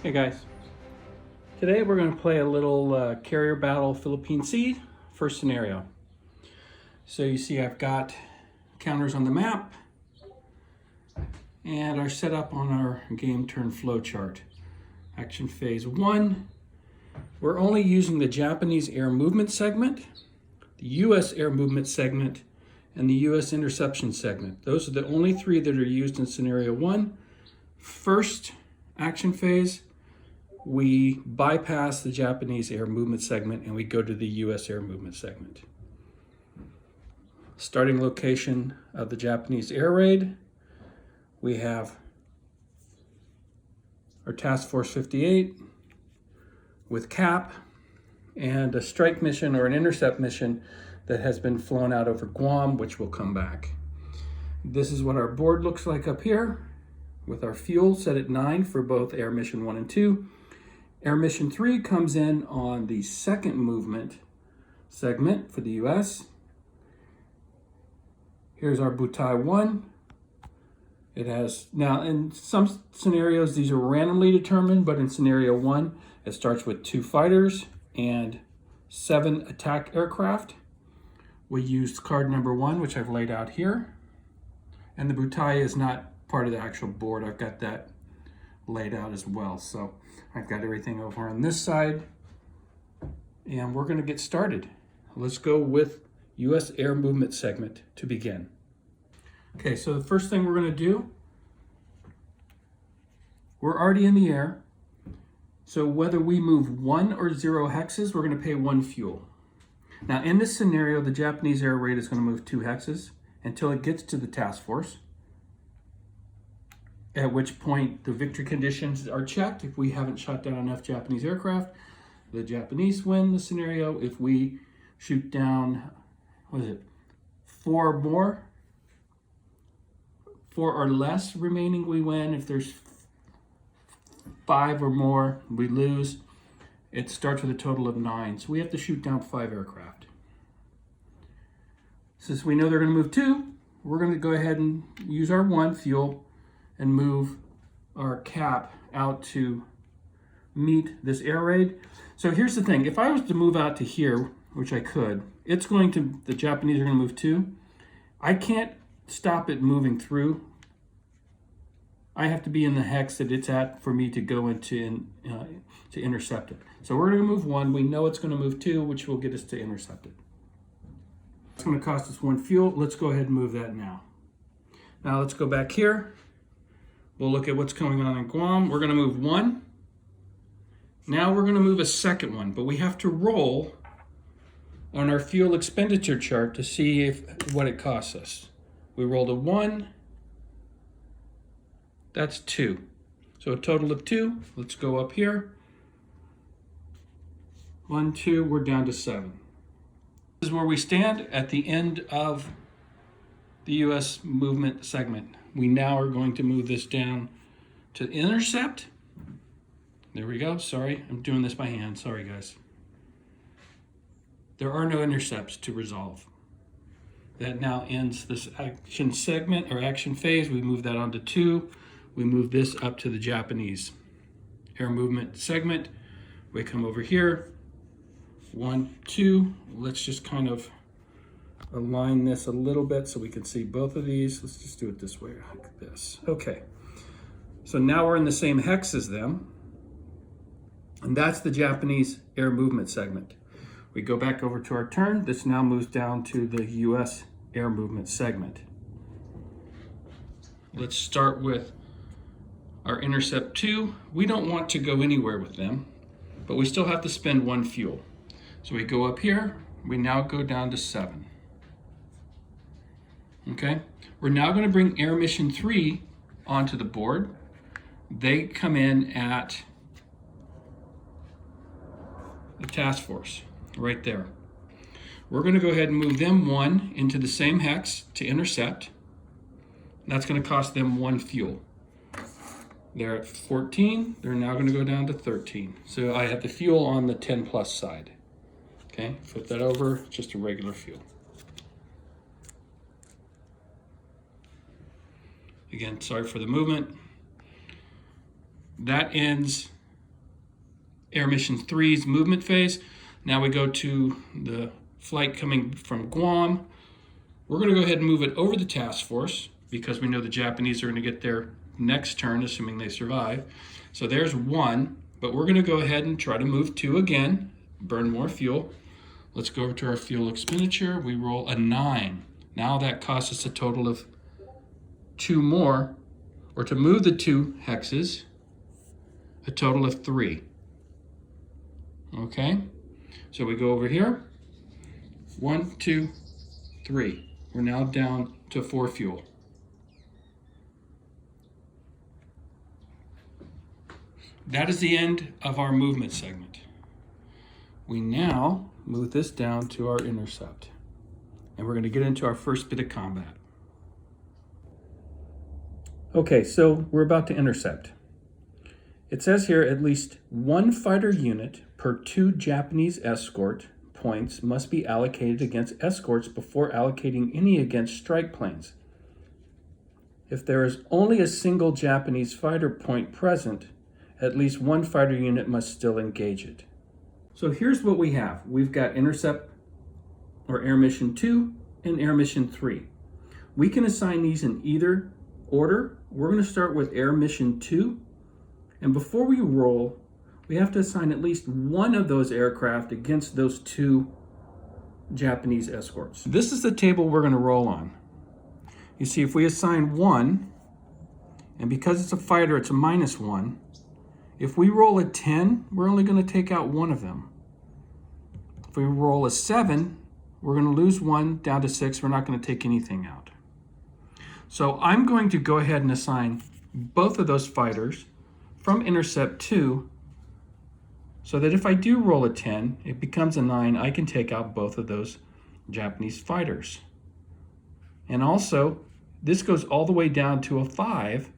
Hey guys, today we're going to play a little carrier battle Philippine Sea first scenario. So you see I've got counters on the map and our setup on our game turn flow chart. Action phase 1, we're only using the Japanese air movement segment, the US air movement segment, and the US interception segment. Those are the only three that are used in scenario 1. First action phase, we bypass the Japanese air movement segment and we go to the US air movement segment. Starting location of the Japanese air raid, we have our Task Force 58 with CAP and a strike mission or an intercept mission that has been flown out over Guam, which will come back. This is what our board looks like up here with our fuel set at 9 for both Air Mission 1 and 2. Air Mission 3 comes in on the second movement segment for the US. Here's our Butai 1. It has, now in some scenarios these are randomly determined, but in scenario 1 it starts with 2 fighters and 7 attack aircraft. We used card number 1, which I've laid out here. And the Butai is not part of the actual board. I've got that laid out as well. So I've got everything over on this side and we're going to get started. Let's go with US air movement segment to begin. Okay, so the first thing we're going to do, we're already in the air. So whether we move 1 or 0 hexes, we're going to pay 1 fuel. Now in this scenario, the Japanese air raid is going to move 2 hexes until it gets to the task force, at which point the victory conditions are checked. If we haven't shot down enough Japanese aircraft, the Japanese win the scenario. If we shoot down, 4 or less remaining, we win. If there's 5 or more, we lose. It starts with a total of 9. So we have to shoot down 5 aircraft. Since we know they're going to move 2, we're going to go ahead and use our 1 fuel and move our cap out to meet this air raid. So here's the thing, if I was to move out to here, which I could, the Japanese are going to move 2. I can't stop it moving through. I have to be in the hex that it's at for me to go into to intercept it. So we're going to move 1. We know it's going to move 2, which will get us to intercept it. It's going to cost us 1 fuel. Let's go ahead and move that now. Now let's go back here. We'll look at what's going on in Guam. We're going to move 1. Now we're going to move a second one, but we have to roll on our fuel expenditure chart to see what it costs us. We rolled a 1. That's 2. So a total of 2. Let's go up here. 1, 2, we're down to 7. This is where we stand at the end of the US movement segment. We now are going to move this down to intercept. There we go. Sorry, I'm doing this by hand. Sorry, guys. There are no intercepts to resolve. That now ends this action segment or action phase. We move that on to 2. We move this up to the Japanese air movement segment. We come over here. 1, 2. Let's just kind of align this a little bit so we can see both of these. Let's just do it this way, like this. Okay, so now we're in the same hex as them, and that's the Japanese air movement segment. We go back over to our turn. This now moves down to the US air movement segment. Let's start with our intercept 2. We don't want to go anywhere with them, but we still have to spend 1 fuel. So we go up here, we now go down to 7. Okay, we're now going to bring Air Mission 3 onto the board. They come in at the task force right there. We're going to go ahead and move them 1 into the same hex to intercept. That's going to cost them 1 fuel. They're at 14. They're now going to go down to 13. So I have the fuel on the 10 plus side. Okay, flip that over, just a regular fuel. Again, sorry for the movement. That ends Air Mission 3's movement phase. Now we go to the flight coming from Guam. We're going to go ahead and move it over the task force because we know the Japanese are going to get their next turn, assuming they survive. So there's 1, but we're going to go ahead and try to move 2 again, burn more fuel. Let's go over to our fuel expenditure. We roll a 9. Now that costs us a total of 2 more, or to move the 2 hexes, a total of 3. Okay, so we go over here. 1, 2, 3. We're now down to 4 fuel. That is the end of our movement segment. We now move this down to our intercept. And we're going to get into our first bit of combat. Okay, so we're about to intercept. It says here at least 1 fighter unit per 2 Japanese escort points must be allocated against escorts before allocating any against strike planes. If there is only a single Japanese fighter point present, at least 1 fighter unit must still engage it. So here's what we have. We've got intercept or Air Mission 2 and Air Mission 3. We can assign these in either order. We're going to start with Air Mission 2. And before we roll, we have to assign at least 1 of those aircraft against those 2 Japanese escorts. This is the table we're going to roll on. You see, if we assign 1, and because it's a fighter, it's a -1. If we roll a 10, we're only going to take out 1 of them. If we roll a 7, we're going to lose 1 down to 6. We're not going to take anything out. So I'm going to go ahead and assign both of those fighters from Intercept 2 so that if I do roll a 10, it becomes a 9. I can take out both of those Japanese fighters. And also, this goes all the way down to a 5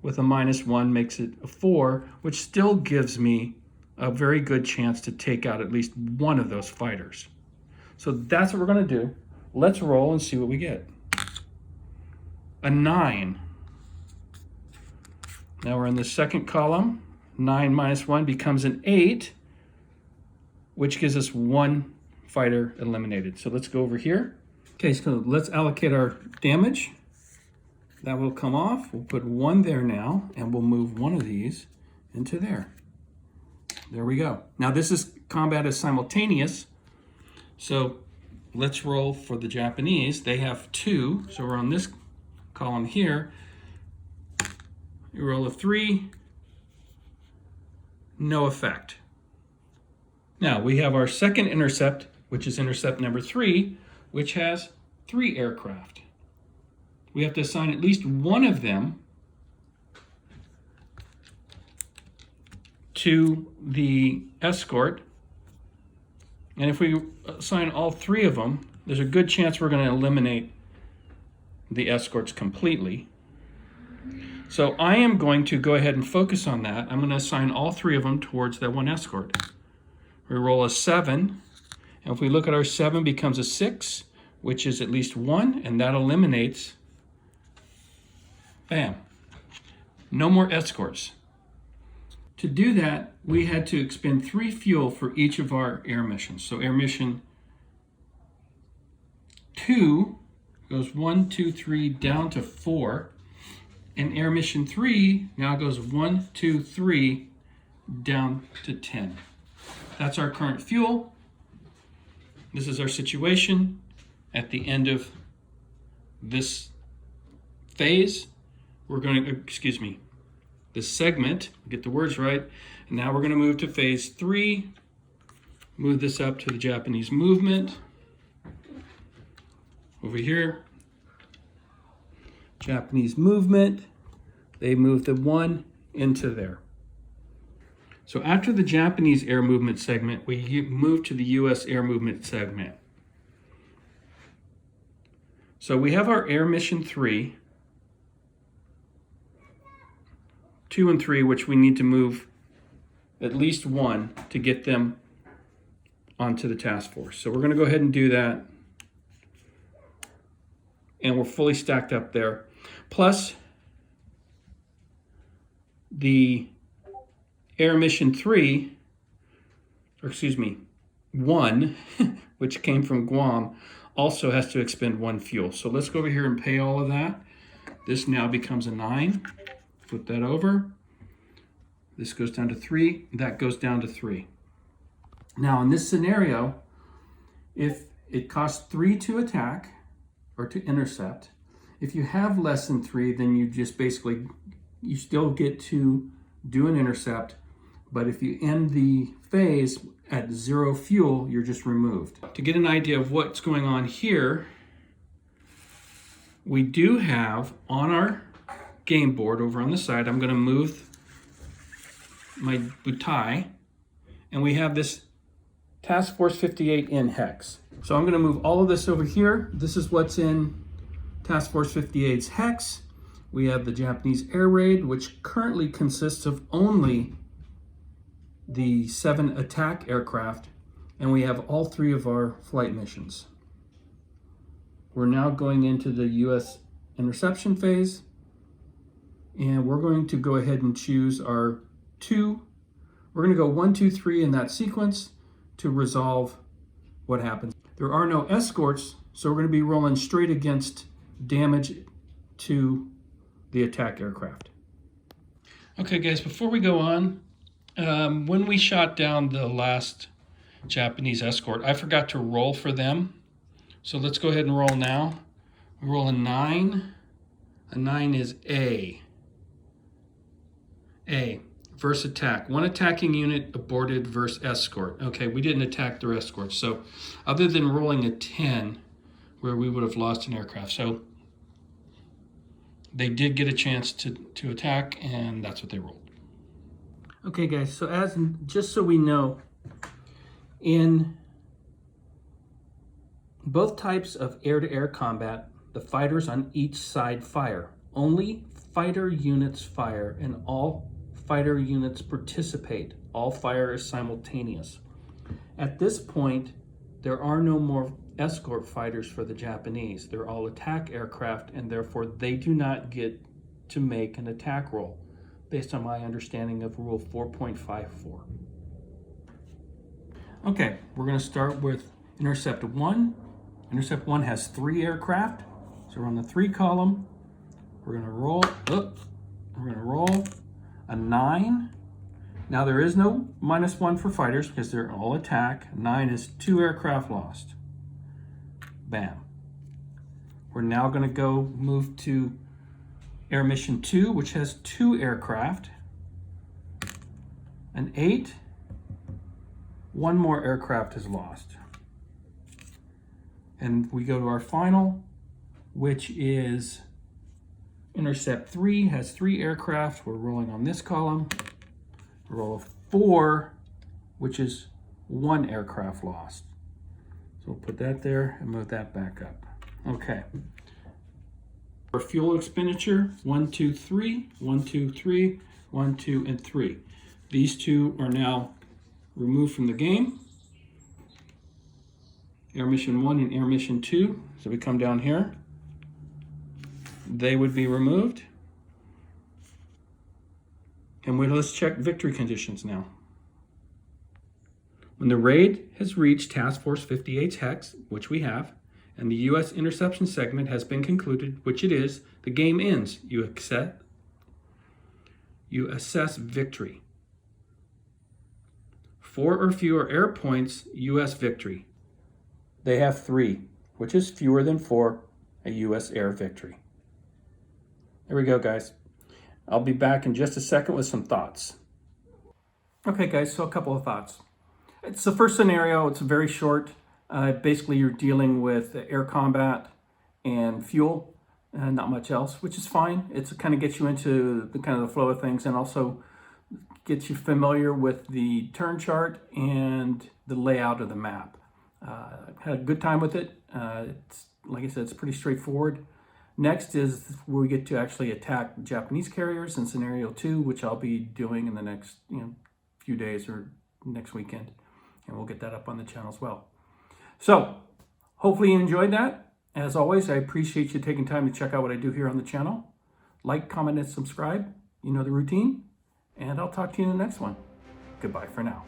with a -1 makes it a 4, which still gives me a very good chance to take out at least 1 of those fighters. So that's what we're going to do. Let's roll and see what we get. A 9. Now we're in the second column. 9 minus 1 becomes an 8, which gives us 1 fighter eliminated. So let's go over here. Okay, so let's allocate our damage. That will come off. We'll put 1 there now, and we'll move 1 of these into there. There we go. Now this is combat is simultaneous. So let's roll for the Japanese. They have 2, so we're on this column here. You roll a 3, no effect. Now we have our second intercept, which is intercept number 3, which has 3 aircraft. We have to assign at least 1 of them to the escort. And if we assign all 3 of them, there's a good chance we're going to eliminate the escorts completely. So I am going to go ahead and focus on that. I'm going to assign all 3 of them towards that 1 escort. We roll a 7, and if we look at our 7 becomes a 6, which is at least 1, and that eliminates, bam, no more escorts. To do that, we had to expend 3 fuel for each of our air missions. So Air Mission 2 goes 1, 2, 3 down to 4. And Air Mission 3 now goes 1, 2, 3 down to 10. That's our current fuel. This is our situation at the end of this phase. We're going to, this segment, get the words right. And now we're going to move to phase 3. Move this up to the Japanese movement. Over here, Japanese movement. They move the 1 into there. So after the Japanese air movement segment, we move to the US air movement segment. So we have our Air Mission 3, 2 and 3, which we need to move at least 1 to get them onto the task force. So we're going to go ahead and do that. And we're fully stacked up there. Plus, the Air Mission 3 or excuse me, 1, which came from Guam, also has to expend 1 fuel. So let's go over here and pay all of that. This now becomes a 9. Flip that over. This goes down to 3. That goes down to 3. Now in this scenario, if it costs 3 to attack or to intercept, if you have less than 3, then you just basically, you still get to do an intercept, but if you end the phase at 0 fuel, you're just removed. To get an idea of what's going on here, we do have on our game board over on the side, I'm going to move my butai, and we have this Task Force 58 in hex. So I'm going to move all of this over here. This is what's in Task Force 58's hex. We have the Japanese air raid, which currently consists of only the 7 attack aircraft, and we have all 3 of our flight missions. We're now going into the US interception phase, and we're going to go ahead and choose our 2. We're going to go 1, 2, 3 in that sequence to resolve what happens. There are no escorts, so we're going to be rolling straight against damage to the attack aircraft. Okay guys, before we go on, when we shot down the last Japanese escort, I forgot to roll for them. So let's go ahead and roll now. We roll a 9. A 9 is A. A. Verse attack. 1 attacking unit aborted versus escort. Okay, we didn't attack their escorts. So other than rolling a 10, where we would have lost an aircraft. So they did get a chance to attack, and that's what they rolled. Okay guys, so just so we know, in both types of air-to-air combat, the fighters on each side fire. Only fighter units fire, and all fighter units participate. All fire is simultaneous. At this point, there are no more escort fighters for the Japanese. They're all attack aircraft, and therefore they do not get to make an attack roll, based on my understanding of Rule 4.54. Okay, we're going to start with Intercept 1. Intercept 1 has 3 aircraft, so we're on the 3 column. We're going to roll. We're going to roll a 9. Now there is no -1 for fighters because they're all attack. 9 is 2 aircraft lost. Bam. We're now going to go move to Air Mission 2, which has 2 aircraft. An 8. 1 more aircraft is lost. And we go to our final, which is Intercept 3, has 3 aircraft. We're rolling on this column. Roll a 4, which is 1 aircraft lost. So we'll put that there and move that back up. Okay. For fuel expenditure, 1, 2, 3, 1, 2, 3, 1, 2, and 3. These 2 are now removed from the game. Air Mission 1 and Air Mission 2. So we come down here. They would be removed. And let's check victory conditions now. When the raid has reached Task Force 58's hex, which we have, and the U.S. interception segment has been concluded, which it is, the game ends. You assess victory. 4 or fewer air points, U.S. victory. They have 3, which is fewer than 4, a U.S. air victory. There we go, guys. I'll be back in just a second with some thoughts. Okay, guys, so a couple of thoughts. It's the first scenario. It's very short. Basically, you're dealing with air combat and fuel, and not much else, which is fine. It kind of gets you into the kind of the flow of things, and also gets you familiar with the turn chart and the layout of the map. Had a good time with it. It's, like I said, it's pretty straightforward. Next is where we get to actually attack Japanese carriers in scenario 2, which I'll be doing in the next few days or next weekend, and we'll get that up on the channel as well. So hopefully you enjoyed that. As always, I appreciate you taking time to check out what I do here on the channel. Like, comment, and subscribe. You know the routine, and I'll talk to you in the next one. Goodbye for now.